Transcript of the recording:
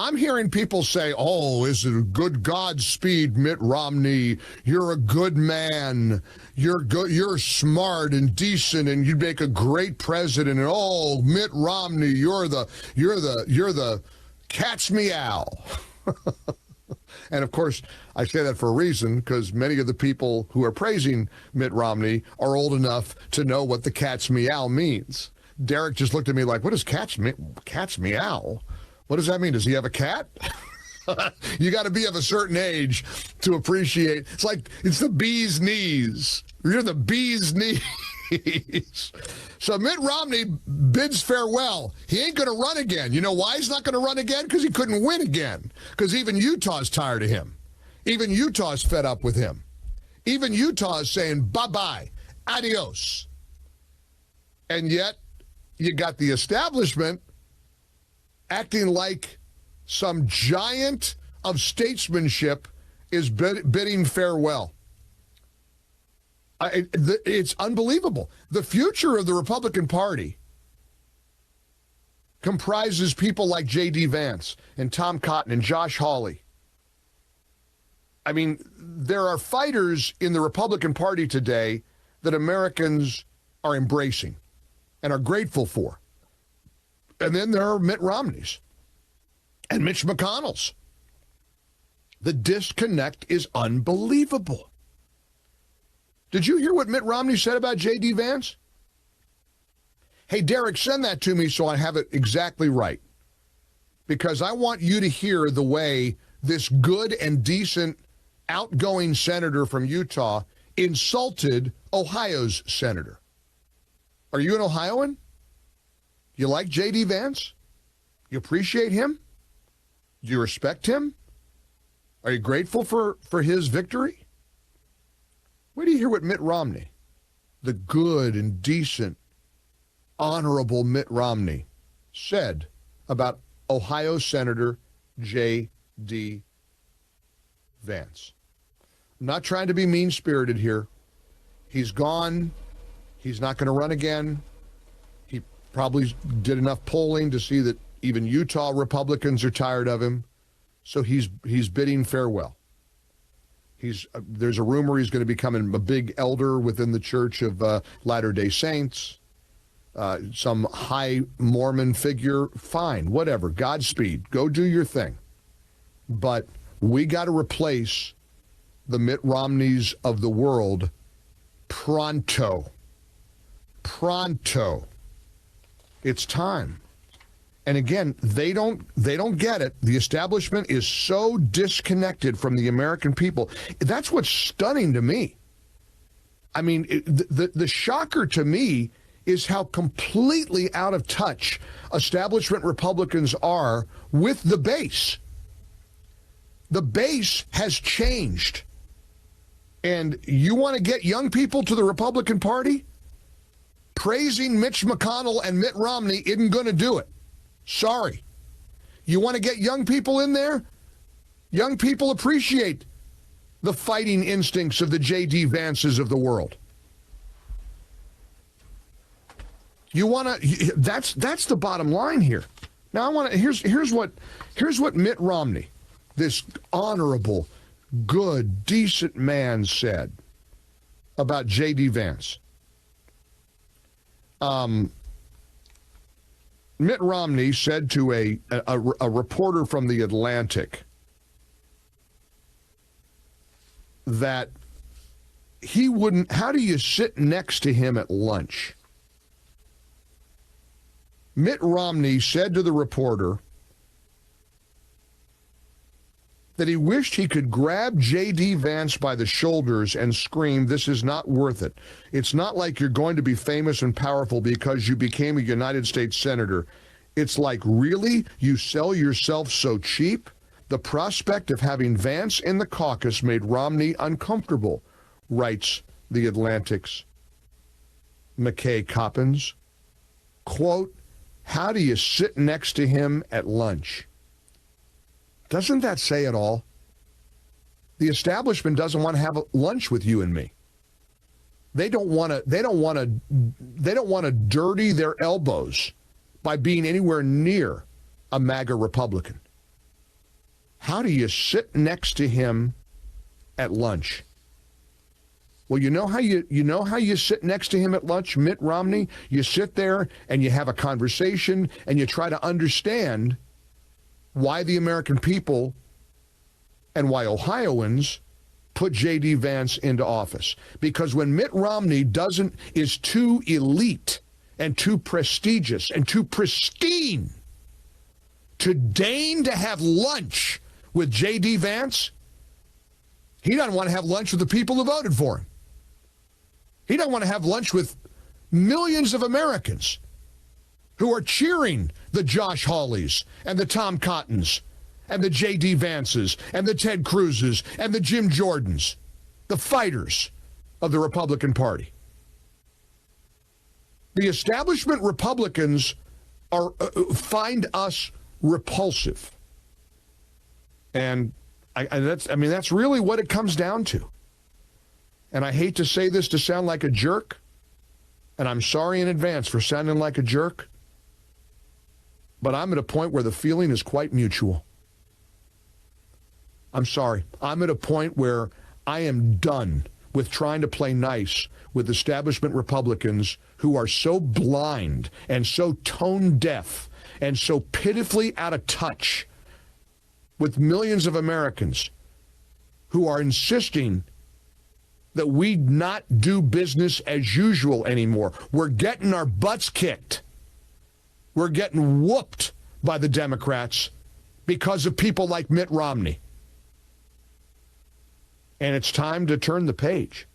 I'm hearing people say, oh, is it a good Godspeed, Mitt Romney? You're a good man. You're good. You're smart and decent, and you'd make a great president. And oh, Mitt Romney, you're the cat's meow. And of course, I say that for a reason, because many of the people who are praising Mitt Romney are old enough to know what the cat's meow means. Derek just looked at me like, what is cat's meow? What does that mean? Does he have a cat? You got to be of a certain age to appreciate. It's the bee's knees. You're the bee's knees. So Mitt Romney bids farewell. He ain't going to run again. You know why he's not going to run again? Because he couldn't win again. Because even Utah's tired of him. Even Utah's fed up with him. Even Utah is saying bye-bye, adios. And yet, you got the establishment acting like some giant of statesmanship is bidding farewell. It's unbelievable. The future of the Republican Party comprises people like J.D. Vance and Tom Cotton and Josh Hawley. I mean, there are fighters in the Republican Party today that Americans are embracing and are grateful for. And then there are Mitt Romneys and Mitch McConnells. The disconnect is unbelievable. Did you hear what Mitt Romney said about J.D. Vance? Hey, Derek, send that to me so I have it exactly right. Because I want you to hear the way this good and decent outgoing senator from Utah insulted Ohio's senator. Are you an Ohioan? You like J.D. Vance? You appreciate him? Do you respect him? Are you grateful for his victory? Wait till you hear what Mitt Romney, the good and decent, honorable Mitt Romney, said about Ohio Senator J.D. Vance. I'm not trying to be mean-spirited here. He's gone. He's not going to run again. He probably did enough polling to see that even Utah Republicans are tired of him. So he's bidding farewell. There's a rumor he's going to become a big elder within the Church of Latter-day Saints, some high Mormon figure. Fine, whatever. Godspeed. Go do your thing. But we got to replace the Mitt Romneys of the world pronto. Pronto. It's time. And again, they don't get it. The establishment is so disconnected from the American people. That's what's stunning to me. I mean, the shocker to me is how completely out of touch establishment Republicans are with the base. The base has changed. And you want to get young people to the Republican Party? Praising Mitch McConnell and Mitt Romney isn't going to do it. Sorry. You want to get young people in there? Young people appreciate the fighting instincts of the J.D. Vances of the world. You want to? That's the bottom line here. Now I want to. Here's what Mitt Romney, this honorable, good, decent man, said about J.D. Vance. Mitt Romney said to a reporter from The Atlantic that he wouldn't, how do you sit next to him at lunch? Mitt Romney said to the reporter that he wished he could grab J.D. Vance by the shoulders and scream, "This is not worth it. It's not like you're going to be famous and powerful because you became a United States senator. It's like, really? You sell yourself so cheap?" The prospect of having Vance in the caucus made Romney uncomfortable, writes The Atlantic's McKay Coppins. Quote, "How do you sit next to him at lunch?" Doesn't that say it all? The establishment doesn't want to have lunch with you and me. They don't want to dirty their elbows by being anywhere near a MAGA Republican. how do you sit next to him at lunch? Well, you know how you sit next to him at lunch, Mitt Romney? You sit there and you have a conversation and you try to understand why the American people and why Ohioans put J.D. Vance into office. Because when Mitt Romney is too elite and too prestigious and too pristine to deign to have lunch with J.D. Vance, he doesn't want to have lunch with the people who voted for him. He doesn't want to have lunch with millions of Americans who are cheering the Josh Hawleys and the Tom Cottons and the J.D. Vances and the Ted Cruzes and the Jim Jordans, the fighters of the Republican Party. The establishment Republicans find us repulsive. And that's really what it comes down to. And I hate to say this to sound like a jerk, and I'm sorry in advance for sounding like a jerk, but I'm at a point where the feeling is quite mutual. I'm sorry. I'm at a point where I am done with trying to play nice with establishment Republicans who are so blind and so tone deaf and so pitifully out of touch with millions of Americans who are insisting that we not do business as usual anymore. We're getting our butts kicked. We're getting whooped by the Democrats because of people like Mitt Romney. And it's time to turn the page.